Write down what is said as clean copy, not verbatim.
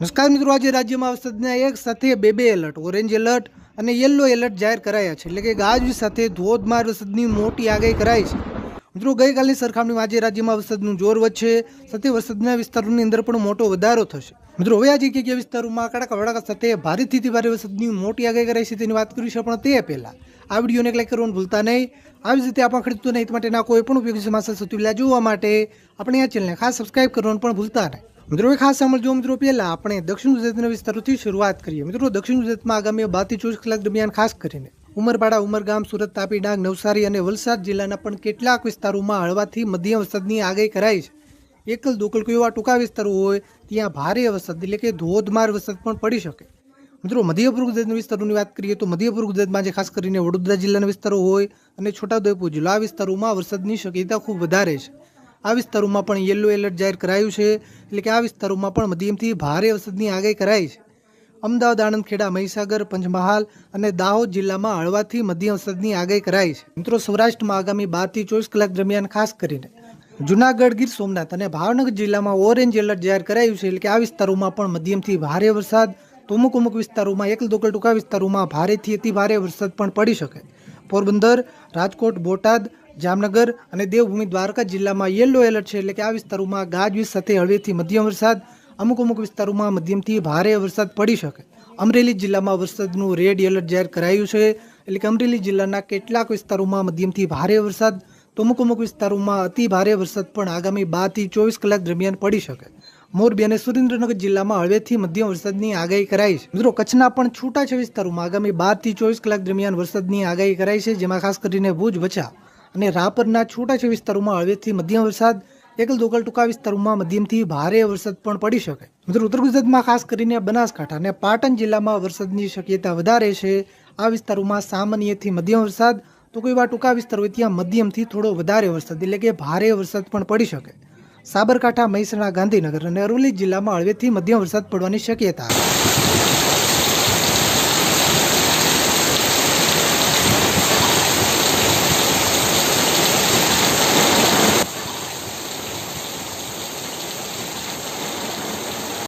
નમસ્કાર મિત્રો, આજે રાજ્યમાં વરસાદના એક સાથે બે એલર્ટ, ઓરેન્જ એલર્ટ અને યલો એલર્ટ જાહેર કરાયા છે. એટલે કે ગાજવીજ સાથે ધોધમાર વરસાદની મોટી આગાહી કરાઈ છે. મિત્રો, ગઈકાલની સરખામણીમાં આજે રાજ્યમાં વરસાદનું જોર વધશે, સાથે વરસાદના વિસ્તારોની અંદર પણ મોટો વધારો થશે. મિત્રો, હવે આજે કયા વિસ્તારોમાં કડાકા વડાકા સાથે ભારેથી ભારે વરસાદની મોટી આગાહી કરાઈ છે તેની વાત કરીશું. પણ તે પહેલા આ વિડીયોને લાઈક કરવાનું ભૂલતા નહીં. આવી જ રીતે આપણા ખેડૂતોના હિત માટેના કોઈ પણ ઉપયોગી સમાચાર સૌથી પહેલા જોવા માટે આપણે આ ચેનલને ખાસ સબસ્ક્રાઇબ કરવાનું પણ ભૂલતા નહીં. મિત્રો, ખાસ સાંભળજો. મિત્રો, પહેલા આપણે દક્ષિણ ગુજરાતના વિસ્તારોથી શરૂઆત કરીએ. મિત્રો, દક્ષિણ ગુજરાતમાં આગામી 12 થી 24 કલાક દરમિયાન ખાસ કરીને ઉમરપાડા, ઉમરગામ, સુરત, તાપી, ડાંગ, નવસારી અને વલસાડ જિલ્લાના પણ કેટલાક વિસ્તારોમાં હળવાથી મધ્યમ વરસાદની આગાહી કરાઈ છે. એકલ દોકલ કોઈ એવા ટૂંકા વિસ્તારો હોય ત્યાં ભારે વરસાદ એટલે કે ધોધમાર વરસાદ પણ પડી શકે. મિત્રો, મધ્ય પૂર્વ ગુજરાતના વિસ્તારોની વાત કરીએ તો મધ્ય પૂર્વ ગુજરાતમાં જે ખાસ કરીને વડોદરા જિલ્લાના વિસ્તારો હોય અને છોટાઉદેપુર જિલ્લા વિસ્તારોમાં વરસાદની શક્યતા ખૂબ વધારે છે. આ વિસ્તારોમાં પણ યલો એલર્ટ જાહેર કરાયું છે. એટલે કે આ વિસ્તારોમાં પણ મધ્યમથી ભારે વરસાદની આગાહી કરાઈ છે. અમદાવાદ, આણંદ, ખેડા, મહીસાગર, પંચમહાલ અને દાહોદ જિલ્લામાં હળવાથી મધ્યમ વરસાદની આગાહી કરાઈ છે. મિત્રો, સૌરાષ્ટ્રમાં આગામી 12 થી 24 કલાક દરમિયાન ખાસ કરીને જુનાગઢ, ગીર સોમનાથ અને ભાવનગર જિલ્લામાં ઓરેન્જ એલર્ટ જાહેર કરાયું છે. એટલે કે આ વિસ્તારોમાં પણ મધ્યમથી ભારે વરસાદ, તો અમુક વિસ્તારોમાં એકલ દોકલ ટૂંકા વિસ્તારોમાં ભારેથી અતિ ભારે વરસાદ પણ પડી શકે. પોરબંદર, રાજકોટ, બોટાદ, જામનગર અને દેવભૂમિ દ્વારકા જિલ્લામાં યલો એલર્ટ છે. એટલે કે આ વિસ્તારોમાં ગાજવીજ સાથે હળવેથી મધ્યમ વરસાદ, અમુક વિસ્તારોમાં મધ્યમથી ભારે વરસાદ પડી શકે. અમરેલી જિલ્લામાં વરસાદનું રેડ એલર્ટ જાહેર કરાયું છે. એટલે કે અમરેલી જિલ્લાના કેટલાક વિસ્તારોમાં મધ્યમથી ભારે વરસાદ, તો અમુક વિસ્તારોમાં અતિ ભારે વરસાદ પણ આગામી 12 થી 24 કલાક દરમિયાન પડી શકે. મોરબી અને સુરેન્દ્રનગર જિલ્લામાં હળવેથી મધ્યમ વરસાદની આગાહી કરાઈ છે. મિત્રો, કચ્છના પણ છૂટાછવાયા વિસ્તારોમાં આગામી 12 થી 24 કલાક દરમિયાન વરસાદની આગાહી કરાઈ છે. જેમાં ખાસ કરીને ભુજ, ભચાઉ અને રાપરના છૂટાછવાયા વિસ્તારોમાં હળવેથી મધ્યમ વરસાદ, એકલ દોકલ ટૂંકા વિસ્તારોમાં મધ્યમથી ભારે વરસાદ પણ પડી શકે. મિત્રો, ઉત્તર ગુજરાતમાં ખાસ કરીને બનાસકાંઠા અને પાટણ જિલ્લામાં વરસાદની શક્યતા વધારે છે. આ વિસ્તારોમાં સામાન્યથી મધ્યમ વરસાદ, તો કોઈ એવા ટૂંકા વિસ્તાર હોય ત્યાં મધ્યમથી થોડો વધારે વરસાદ એટલે કે ભારે વરસાદ પણ પડી શકે. સાબરકાંઠા, મહેસાણા, ગાંધીનગર અને અરવલ્લી જિલ્લામાં હળવેથી મધ્યમ વરસાદ પડવાની શક્યતા છે.